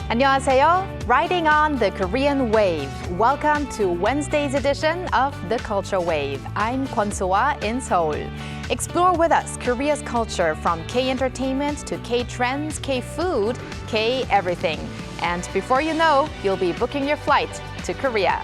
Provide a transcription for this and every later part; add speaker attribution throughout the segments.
Speaker 1: 안녕하세요. Riding on the Korean wave. Welcome to Wednesday's edition of The Culture Wave. I'm Kwon So-ah in Seoul. Explore with us Korea's culture from K-entertainment to K-trends, K-food, K-everything. And before you know, you'll be booking your flight to Korea.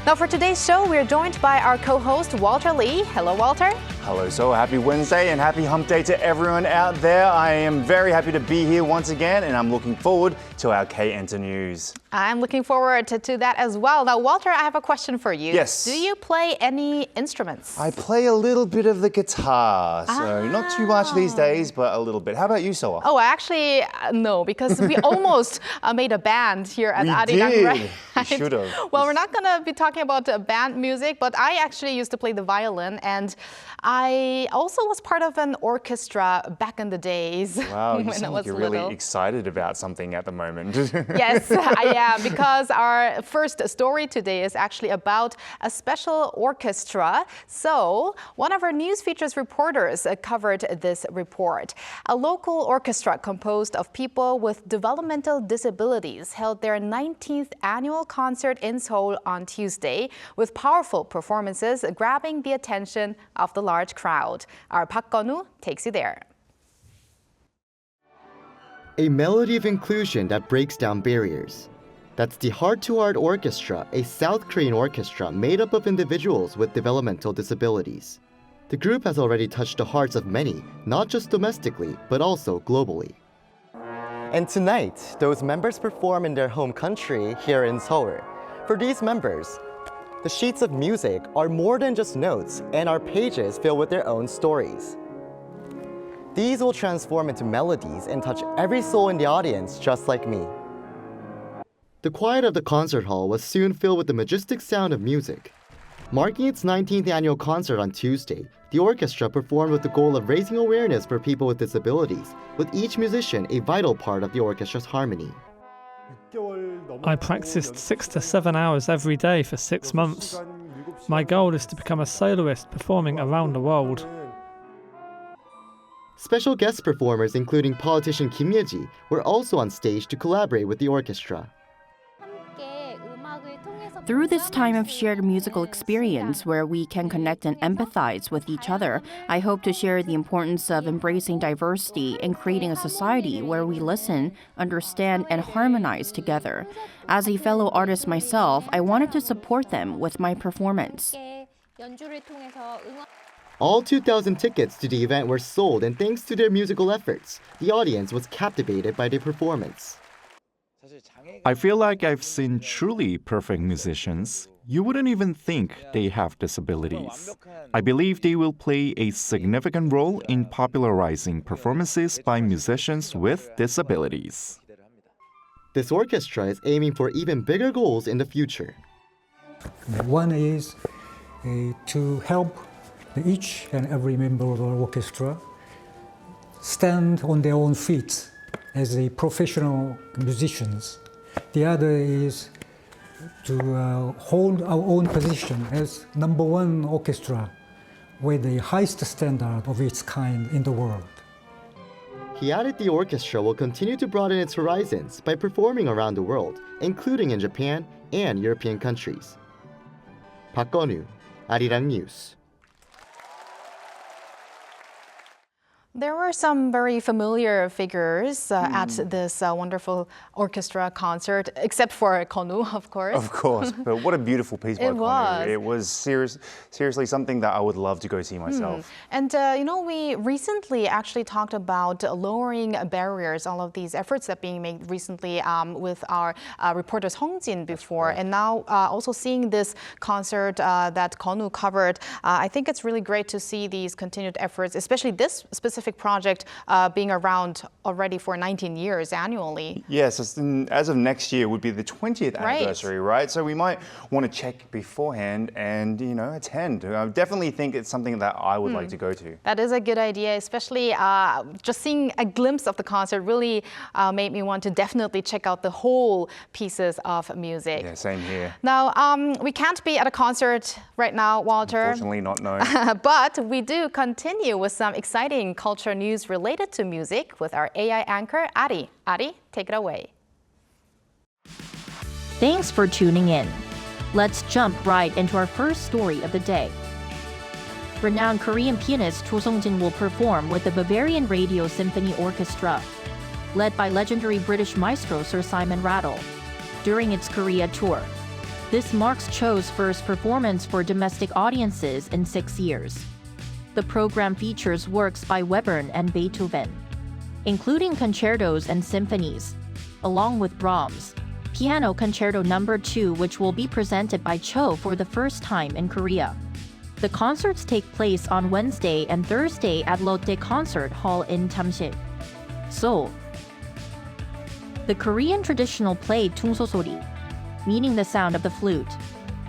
Speaker 1: Now for today's show, we're joined by our co-host Walter Lee. Hello, Walter.
Speaker 2: Hello, so happy Wednesday and happy hump day to everyone out there. I am very happy to be here once again and I'm looking forward to our K-Enter news.
Speaker 1: I'm looking forward to that as well. Now, Walter, I have a question for you.
Speaker 2: Yes.
Speaker 1: Do you play any instruments?
Speaker 2: I play a little bit of the guitar, so not too much these days, but a little bit. How about you, Soa?
Speaker 1: Oh, actually, no, because we almost made a band here at Arirang, right?
Speaker 2: We should have.
Speaker 1: Well, we're not going to be talking about band music, but I actually used to play the violin, and I also was part of an orchestra back in the days.
Speaker 2: Wow, you
Speaker 1: when
Speaker 2: sound
Speaker 1: I
Speaker 2: like
Speaker 1: was
Speaker 2: you're
Speaker 1: little.
Speaker 2: really excited about something at the moment.
Speaker 1: Yes, I am, because our first story today is actually about a special orchestra. So, one of our news features reporters covered this report. A local orchestra composed of people with developmental disabilities held their 19th annual concert in Seoul on Tuesday, with powerful performances grabbing the attention of the large crowd. Our Park Gun-woo takes you there.
Speaker 3: A melody of inclusion that breaks down barriers. That's the Heart to Heart Orchestra, a South Korean orchestra made up of individuals with developmental disabilities. The group has already touched the hearts of many, not just domestically, but also globally. And tonight, those members perform in their home country here in Seoul. For these members, the sheets of music are more than just notes and are pages filled with their own stories. These will transform into melodies and touch every soul in the audience, just like me. The quiet of the concert hall was soon filled with the majestic sound of music. Marking its 19th annual concert on Tuesday, the orchestra performed with the goal of raising awareness for people with disabilities, with each musician a vital part of the orchestra's harmony.
Speaker 4: I practiced 6 to 7 hours every day for 6 months. My goal is to become a soloist performing around the world.
Speaker 3: Special guest performers including politician Kim Ye-ji were also on stage to collaborate with the orchestra.
Speaker 5: Through this time of shared musical experience where we can connect and empathize with each other, I hope to share the importance of embracing diversity and creating a society where we listen, understand, and harmonize together. As a fellow artist myself, I wanted to support them with my performance.
Speaker 3: All 2,000 tickets to the event were sold, and thanks to their musical efforts, the audience was captivated by their performance.
Speaker 6: I feel like I've seen truly perfect musicians. You wouldn't even think they have disabilities. I believe they will play a significant role in popularizing performances by musicians with disabilities.
Speaker 3: This orchestra is aiming for even bigger goals in the future.
Speaker 7: One is to help each and every member of our orchestra stand on their own feet as a professional musicians. The other is to hold our own position as #1 orchestra with the highest standard of its kind in the world.
Speaker 3: He added the orchestra will continue to broaden its horizons by performing around the world, including in Japan and European countries. Park Gun-woo, Arirang News.
Speaker 1: There were some very familiar figures at this wonderful orchestra concert, except for Kwon-woo, of course.
Speaker 2: Of course, but what a beautiful piece by Kwon-woo. It was seriously something that I would love to go see myself.
Speaker 1: And you know, we recently actually talked about lowering barriers, all of these efforts that are being made recently with our reporter Seung before. And now also seeing this concert that Kwon-woo covered, I think it's really great to see these continued efforts, especially this specific project being around already for 19 years annually.
Speaker 2: Yes, as of next year would be the 20th anniversary, right? So we might want to check beforehand and, you know, attend. I definitely think it's something that I would like to go to.
Speaker 1: That is a good idea, especially just seeing a glimpse of the concert really made me want to definitely check out the whole pieces of music.
Speaker 2: Yeah, same here.
Speaker 1: Now, we can't be at a concert right now, Walter.
Speaker 2: Unfortunately not, no.
Speaker 1: But we do continue with some exciting culture news related to music with our AI anchor, Ari. Ari, take it away.
Speaker 5: Thanks for tuning in. Let's jump right into our first story of the day. Renowned Korean pianist Cho Sung-jin will perform with the Bavarian Radio Symphony Orchestra, led by legendary British maestro Sir Simon Rattle, during its Korea tour. This marks Cho's first performance for domestic audiences in 6 years. The program features works by Webern and Beethoven, including concertos and symphonies, along with Brahms' Piano Concerto No. 2, which will be presented by Cho for the first time in Korea. The concerts take place on Wednesday and Thursday at Lotte Concert Hall in Tamsil, Seoul. The Korean traditional play tungsosori, meaning the sound of the flute,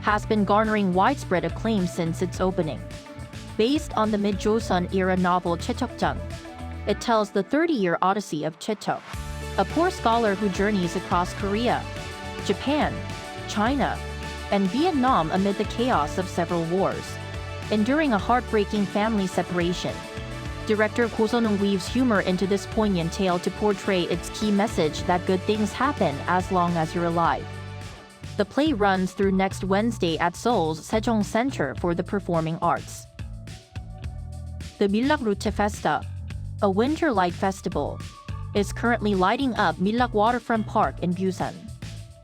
Speaker 5: has been garnering widespread acclaim since its opening. Based on the mid-Joseon era novel Chaechokjang, it tells the 30-year odyssey of Chaechok, a poor scholar who journeys across Korea, Japan, China, and Vietnam amid the chaos of several wars, enduring a heartbreaking family separation. Director Ko Sun-woong weaves humor into this poignant tale to portray its key message that good things happen as long as you're alive. The play runs through next Wednesday at Seoul's Sejong Center for the Performing Arts. The Millak Rute Festa, a winter light festival, is currently lighting up Millak Waterfront Park in Busan.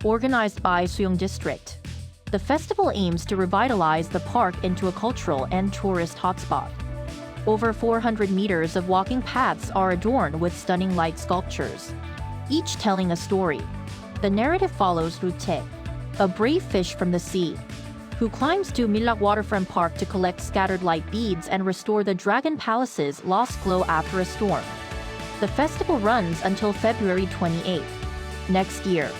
Speaker 5: Organized by Suyeong District, the festival aims to revitalize the park into a cultural and tourist hotspot. Over 400 meters of walking paths are adorned with stunning light sculptures, each telling a story. The narrative follows Rute, a brave fish from the sea, who climbs to Millak Waterfront Park to collect scattered light beads and restore the Dragon Palace's lost glow after a storm. The festival runs until February 28th, next year.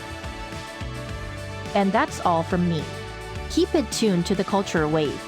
Speaker 5: And that's all from me. Keep it tuned to the Culture Wave.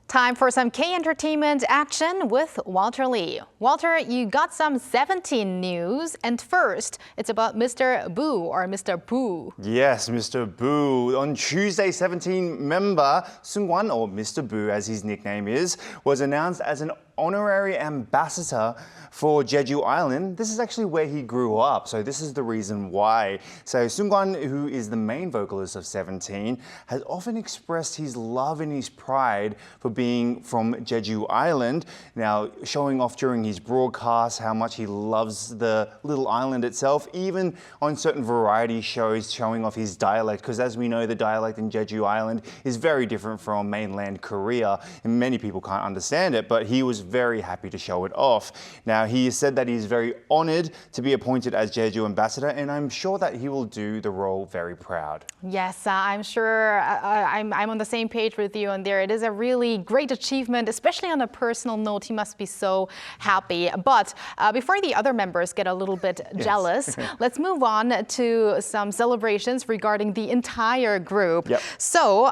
Speaker 1: Time for some K-entertainment action with Walter Lee. Walter, you got some 17 news, and first, it's about Mr. Boo or Mr. Boo.
Speaker 2: Yes, Mr. Boo. On Tuesday, 17 member Seungkwan, or Mr. Boo as his nickname is, was announced as an honorary ambassador for Jeju Island. This is actually where he grew up, so this is the reason why. So Seungkwan, who is the main vocalist of 17, has often expressed his love and his pride for being from Jeju Island. Now, showing off during his broadcasts how much he loves the little island itself, even on certain variety shows showing off his dialect, because as we know, the dialect in Jeju Island is very different from mainland Korea, and many people can't understand it, but he was very happy to show it off. Now, he has said that he is very honored to be appointed as Jeju ambassador, and I'm sure that he will do the role very proud.
Speaker 1: Yes, I'm sure I'm on the same page with you on there. It is a really great achievement, especially on a personal note. He must be so happy. But before the other members get a little bit jealous, let's move on to some celebrations regarding the entire group.
Speaker 2: Yep.
Speaker 1: So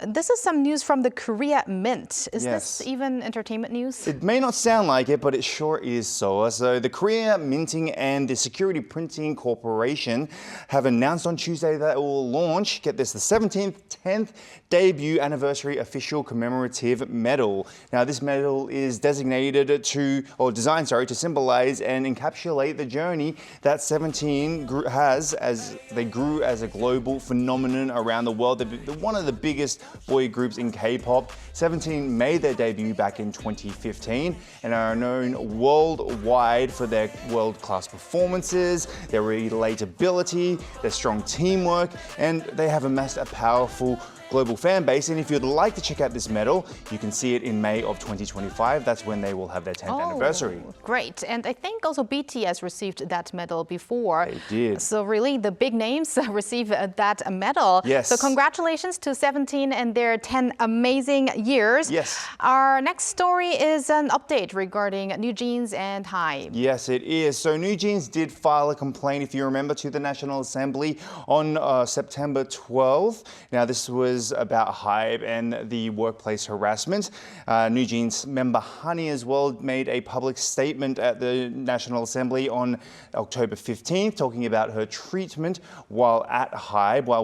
Speaker 1: this is some news from the Korea Mint. Is this even entertainment news?
Speaker 2: It may not sound like it, but it sure is so. So the Korea Minting and the Security Printing Corporation have announced on Tuesday that it will launch, get this, the 10th debut anniversary official commemorative medal. Now, this medal is designed to symbolize and encapsulate the journey that 17 has as they grew as a global phenomenon around the world. They're one of the biggest boy groups in K-pop. 17 made their debut back in 2015 and are known worldwide for their world-class performances, their relatability, their strong teamwork, and they have amassed a powerful global fan base. And if you'd like to check out this medal, you can see it in May of 2025. That's when they will have their 10th anniversary.
Speaker 1: Great. And I think also BTS received that medal before.
Speaker 2: They did.
Speaker 1: So really the big names receive that medal.
Speaker 2: Yes.
Speaker 1: So congratulations to 17 and their 10 amazing years.
Speaker 2: Yes.
Speaker 1: Our next story is an update regarding New Jeans and HYBE.
Speaker 2: Yes, it is. So New Jeans did file a complaint, if you remember, to the National Assembly on September 12th. Now, this was was about Hybe and the workplace harassment. New Jeans member Honey as well made a public statement at the National Assembly on October 15th, talking about her treatment while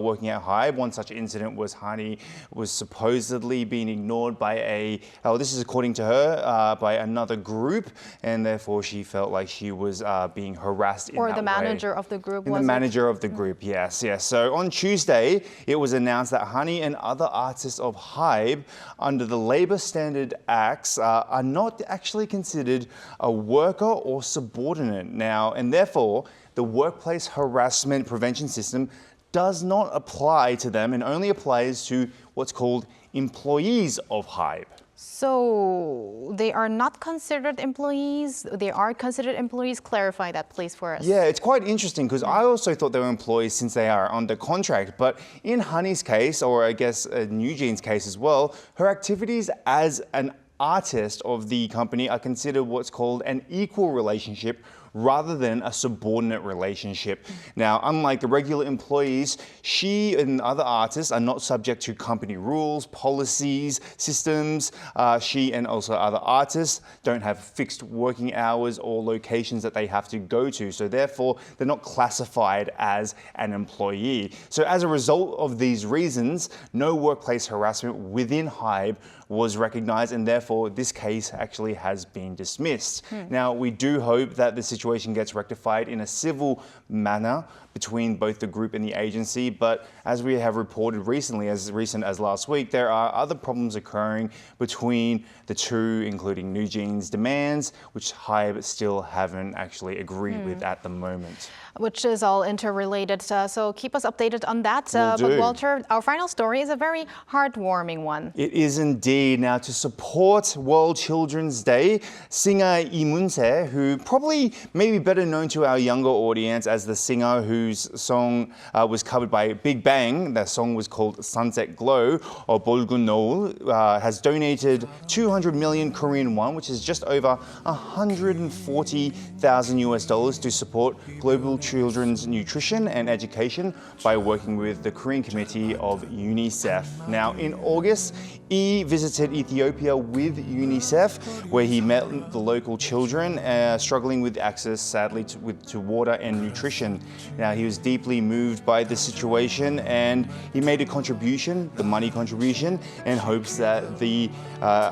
Speaker 2: working at Hybe. One such incident was Honey was supposedly being ignored by this is according to her, by another group, and therefore she felt like she was being harassed in that way.
Speaker 1: Or the manager of the group,
Speaker 2: The manager of the group, yes. So on Tuesday, it was announced that Honey and other artists of Hybe, under the Labour Standard Acts, are not actually considered a worker or subordinate now, and therefore the workplace harassment prevention system does not apply to them and only applies to what's called employees of Hybe.
Speaker 1: So they are not considered employees? They are considered employees? Clarify that, please, for us.
Speaker 2: Yeah, it's quite interesting because I also thought they were employees since they are under contract. But in Honey's case, or I guess New Jean's case as well, her activities as an artist of the company are considered what's called an equal relationship rather than a subordinate relationship. Now, unlike the regular employees, she and other artists are not subject to company rules, policies, systems. She and also other artists don't have fixed working hours or locations that they have to go to. So therefore, they're not classified as an employee. So as a result of these reasons, no workplace harassment within Hybe was recognized, and therefore this case actually has been dismissed. Now, we do hope that the situation gets rectified in a civil manner between both the group and the agency, but as we have reported recently, as recent as last week, there are other problems occurring between the two, including New Jeans' demands, which Hybe still haven't actually agreed with at the moment.
Speaker 1: Which is all interrelated, so keep us updated on that.
Speaker 2: Will do.
Speaker 1: But Walter, our final story is a very heartwarming one.
Speaker 2: It is indeed. Now, to support World Children's Day, singer Lee Moon-se, who probably may be better known to our younger audience as the singer whose song was covered by Big Bang, the song was called Sunset Glow, or Bolgun Noul, has donated 200 million Korean won, which is just over $140,000 US to support global children's nutrition and education by working with the Korean Committee of UNICEF. Now, in August, Lee visited Ethiopia with UNICEF, where he met the local children struggling with access, sadly, to water and nutrition. Now, he was deeply moved by the situation, and he made a contribution, the money contribution, and hopes that a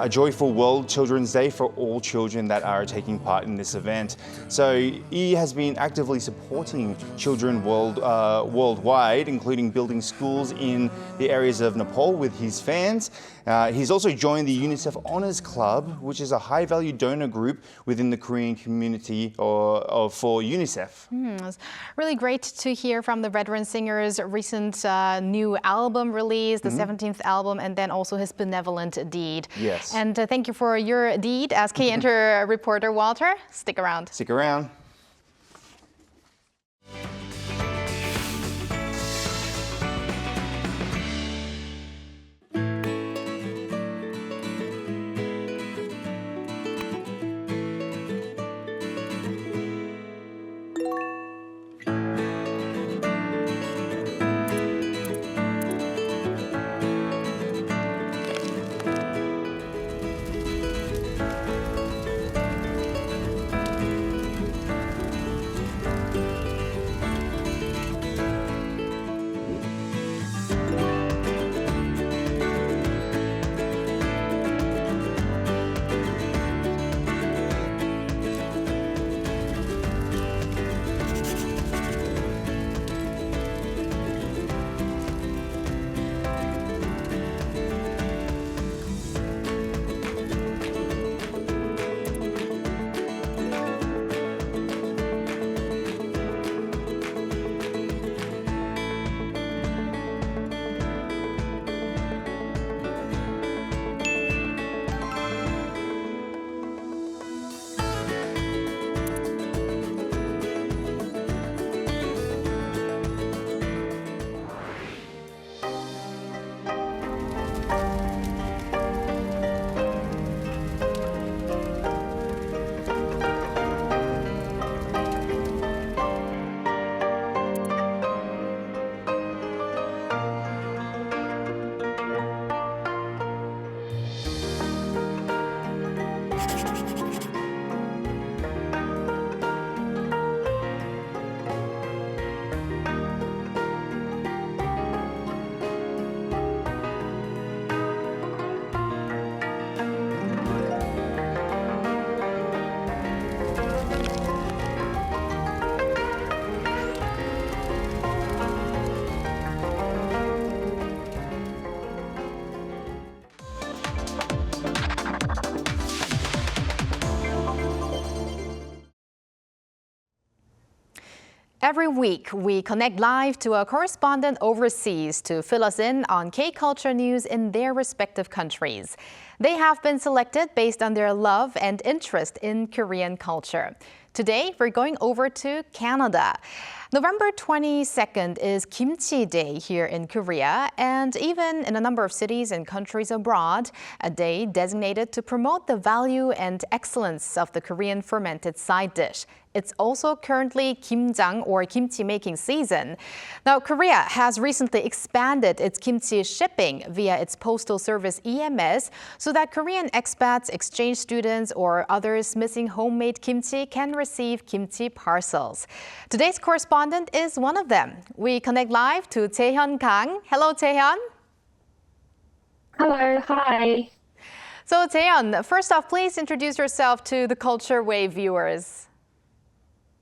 Speaker 2: joyful World Children's Day for all children that are taking part in this event. So, Lee has been actively supporting children worldwide, including building schools in the areas of Nepal with his fans. He's also joined the UNICEF Honors Club, which is a high-value donor group within the Korean community for UNICEF.
Speaker 1: It's really great to hear from the veteran singer's recent new album release, the 17th album, and then also his benevolent deed.
Speaker 2: Yes.
Speaker 1: And thank you for your deed as K-Inter reporter, Walter. Stick around.
Speaker 2: Stick around.
Speaker 1: Every week, we connect live to a correspondent overseas to fill us in on K-culture news in their respective countries. They have been selected based on their love and interest in Korean culture. Today, we're going over to Canada. November 22nd is Kimchi Day here in Korea, and even in a number of cities and countries abroad, a day designated to promote the value and excellence of the Korean fermented side dish. It's also currently kimjang or kimchi making season. Now, Korea has recently expanded its kimchi shipping via its postal service EMS so that Korean expats, exchange students, or others missing homemade kimchi can receive kimchi parcels. Today's correspondent is one of them. We connect live to Taehyun Kang. Hello, Taehyun.
Speaker 8: Hello, hi.
Speaker 1: So, Taehyun, first off, please introduce yourself to the Culture Wave viewers.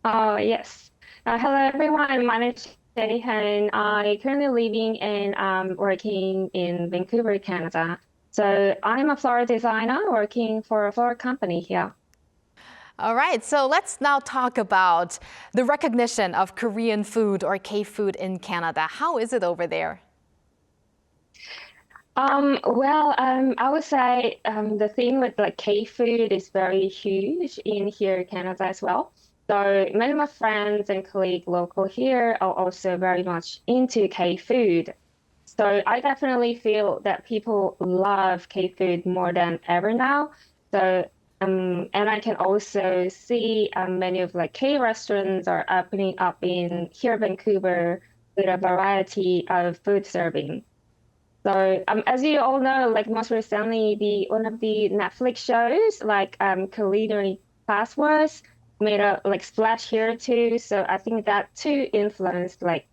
Speaker 8: Oh, yes. Hello, everyone. My name is Arirang. I currently living and working in Vancouver, Canada. So I'm a flower designer working for a flower company here.
Speaker 1: All right, so let's now talk about the recognition of Korean food or K-food in Canada. How is it over there?
Speaker 8: I would say the thing with like K-food is very huge in here, Canada as well. So many of my friends and colleagues local here are also very much into K-food. So I definitely feel that people love K-food more than ever now. So and I can also see many of like K restaurants are opening up in here, Vancouver, with a variety of food serving. So as you all know, like most recently, one of the Netflix shows like Culinary Passwords made a like splash here too. So I think that too influenced like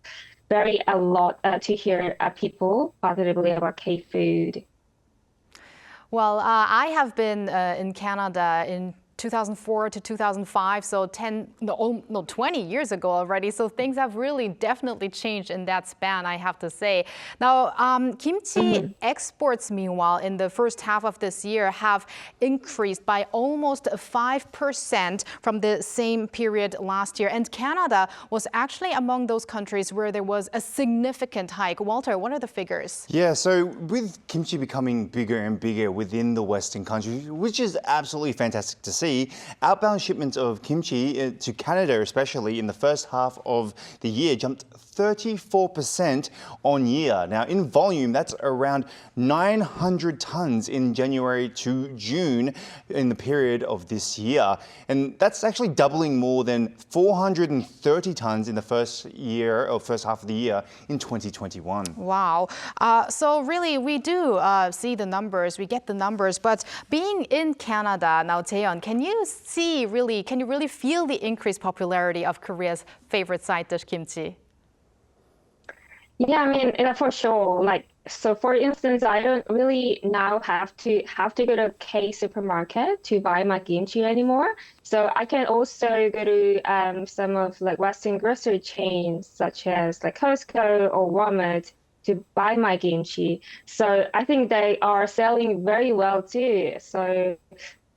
Speaker 8: very a lot to hear people positively about K-food.
Speaker 1: Well, I have been in Canada in 2004 to 2005, so 20 years ago already. So things have really definitely changed in that span, I have to say. Now, kimchi exports, meanwhile, in the first half of this year have increased by almost 5% from the same period last year. And Canada was actually among those countries where there was a significant hike. Walter, what are the figures?
Speaker 2: Yeah, so with kimchi becoming bigger and bigger within the Western countries, which is absolutely fantastic to see, outbound shipments of kimchi to Canada, especially in the first half of the year, jumped 34% on year. Now, in volume, that's around 900 tons in January to June in the period of this year. And that's actually doubling more than 430 tons in the first half of the year in 2021.
Speaker 1: Wow. So really, we do see the numbers, we get the numbers, but being in Canada now, Taehyun, can you really feel the increased popularity of Korea's favorite side dish, kimchi?
Speaker 8: Yeah, I mean, for sure. Like, so for instance, I don't really now have to go to K supermarket to buy my kimchi anymore. So I can also go to some of like Western grocery chains such as like Costco or Walmart to buy my kimchi. So I think they are selling very well too. So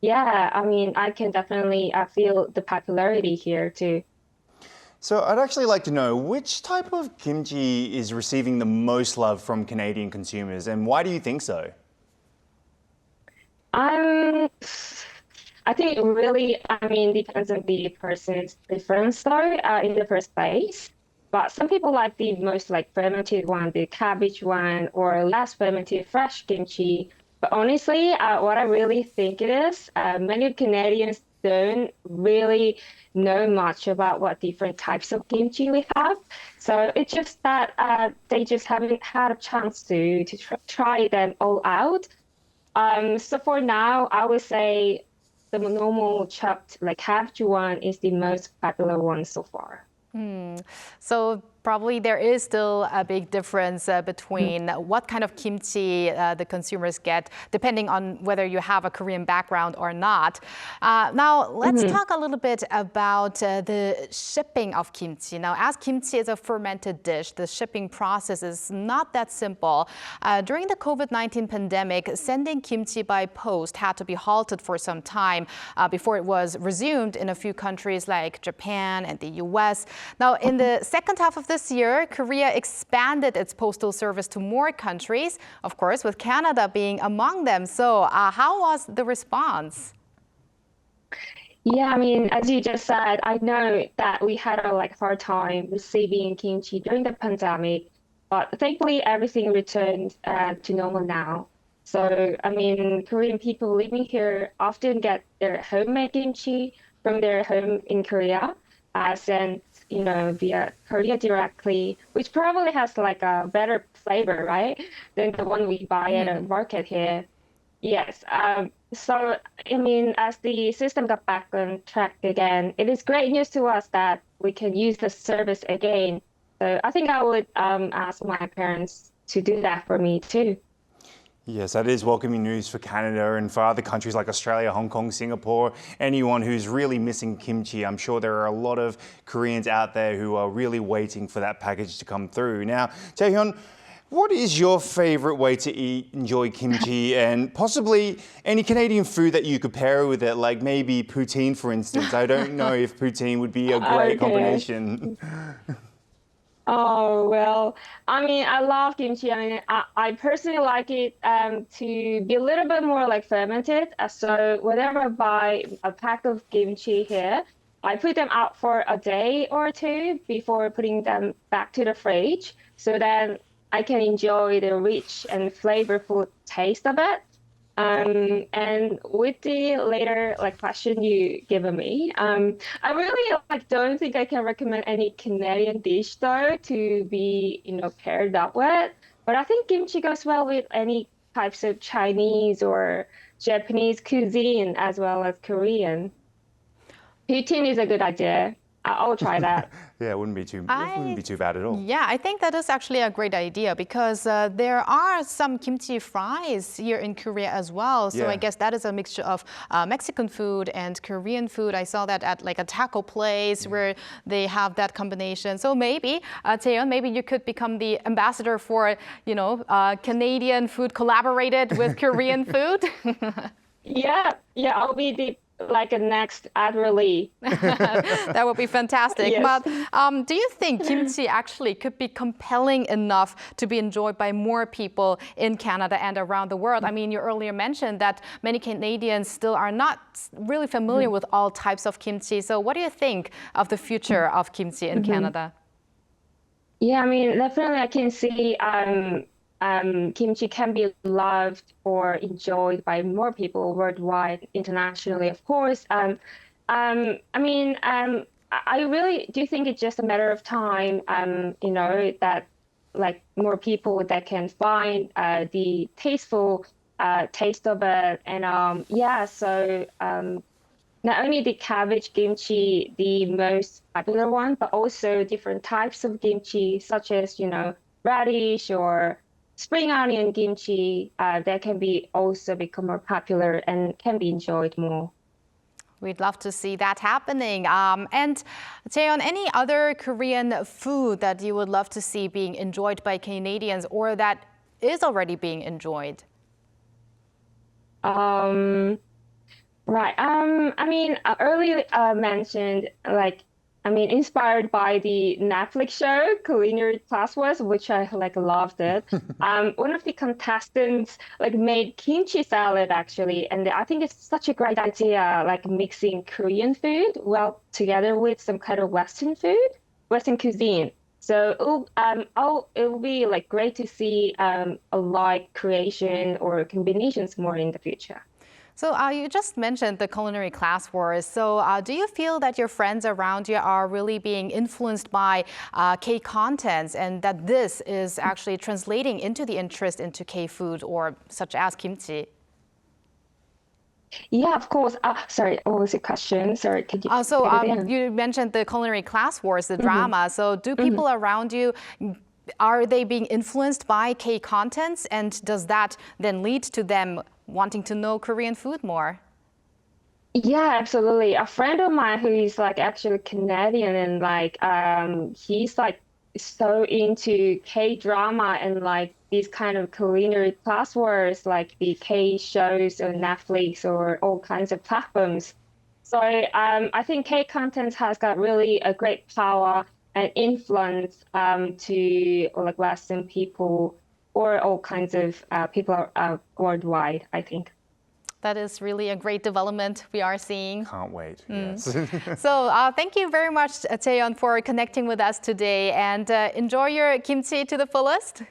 Speaker 8: yeah, I mean, I can definitely feel the popularity here too.
Speaker 2: So I'd actually like to know which type of kimchi is receiving the most love from Canadian consumers, and why do you think so?
Speaker 8: I think it really, I mean, depends on the person's preference though, in the first place. But some people like the most like fermented one, the cabbage one, or less fermented fresh kimchi. But honestly, what I really think it is, many Canadians don't really know much about what different types of kimchi we have. So it's just that they just haven't had a chance to try them all out. So for now, I would say the normal chopped like cabbage one is the most popular one so far.
Speaker 1: So Probably there is still a big difference between what kind of kimchi the consumers get, depending on whether you have a Korean background or not. Now, let's talk a little bit about the shipping of kimchi. Now, as kimchi is a fermented dish, the shipping process is not that simple. During the COVID-19 pandemic, sending kimchi by post had to be halted for some time before it was resumed in a few countries like Japan and the US. Now, in the second half of this year, Korea expanded its postal service to more countries, of course, with Canada being among them. So how was the response?
Speaker 8: Yeah, I mean, as you just said, I know that we had a hard time receiving kimchi during the pandemic, but thankfully everything returned to normal now. So, I mean, Korean people living here often get their homemade kimchi from their home in Korea, sent, via Korea directly, which probably has a better flavor, right, than the one we buy at a market here. Yes. So, I mean, as the system got back on track again, it is great news to us that we can use the service again. So I think I would ask my parents to do that for me too.
Speaker 2: Yes, that is welcoming news for Canada and for other countries like Australia, Hong Kong, Singapore, anyone who's really missing kimchi. I'm sure there are a lot of Koreans out there who are really waiting for that package to come through. Now, Jaehyun, what is your favorite way to enjoy kimchi, and possibly any Canadian food that you could pair with it, like maybe poutine, for instance? I don't know if poutine would be a great combination.
Speaker 8: Oh, well, I mean, I love kimchi. I mean, I personally like it to be a little bit more fermented. So whenever I buy a pack of kimchi here, I put them out for a day or two before putting them back to the fridge. So then I can enjoy the rich and flavorful taste of it. And with the later question you given me, I really don't think I can recommend any Canadian dish though to be paired up with. But I think kimchi goes well with any types of Chinese or Japanese cuisine as well as Korean. Poutine is a good idea. I'll try that.
Speaker 2: Yeah, it wouldn't be too bad at all.
Speaker 1: Yeah, I think that is actually a great idea because there are some kimchi fries here in Korea as well. So I guess that is a mixture of Mexican food and Korean food. I saw that at a taco place where they have that combination. So maybe, Taeyeon, maybe you could become the ambassador for, Canadian food collaborated with Korean food.
Speaker 8: Yeah, I'll be the a next Admiral Lee.
Speaker 1: That would be fantastic.
Speaker 8: Yes.
Speaker 1: But do you think kimchi actually could be compelling enough to be enjoyed by more people in Canada and around the world? I mean, you earlier mentioned that many Canadians still are not really familiar with all types of kimchi. So what do you think of the future of kimchi in Canada?
Speaker 8: Yeah, I mean, definitely I can see kimchi can be loved or enjoyed by more people worldwide, internationally, of course. I really do think it's just a matter of time, that more people that can find the tasteful taste of it. And so not only the cabbage kimchi, the most popular one, but also different types of kimchi, such as, radish or spring onion kimchi that can be also become more popular and can be enjoyed more.
Speaker 1: We'd love to see that happening. And Jaehyun, any other Korean food that you would love to see being enjoyed by Canadians or that is already being enjoyed?
Speaker 8: Right. I mean, earlier mentioned inspired by the Netflix show Culinary Class was, which I loved it. One of the contestants made kimchi salad actually, and I think it's such a great idea, mixing Korean food well together with some kind of Western food, Western cuisine. So it will be great to see a creation or combinations more in the future.
Speaker 1: So you just mentioned the culinary class wars. So do you feel that your friends around you are really being influenced by K-contents and that this is actually translating into the interest into K-food or such as kimchi?
Speaker 8: Yeah, of course. Sorry, what was your question? Sorry, could you repeat it again?
Speaker 1: You mentioned the culinary class wars, the drama. So do people around you, are they being influenced by K contents? And does that then lead to them wanting to know Korean food more?
Speaker 8: Yeah, absolutely. A friend of mine who is like actually Canadian and like he's like so into K-drama and like these kind of culinary class wars like the K shows on Netflix or all kinds of platforms. So I think K content has got really a great power and influence to like Western people or all kinds of people worldwide, I think.
Speaker 1: That is really a great development we are seeing.
Speaker 2: Can't wait. Yes.
Speaker 1: So thank you very much, Taeyeon, for connecting with us today, and enjoy your kimchi to the fullest.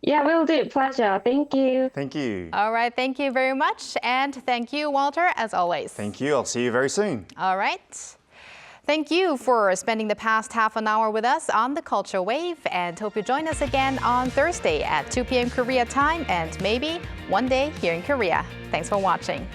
Speaker 8: Yeah, will do. Pleasure. Thank you.
Speaker 2: Thank you.
Speaker 1: All right, thank you very much. And thank you, Walter, as always.
Speaker 2: Thank you. I'll see you very soon.
Speaker 1: All right. Thank you for spending the past half an hour with us on the Culture Wave, and hope you join us again on Thursday at 2 p.m. Korea time and maybe one day here in Korea. Thanks for watching.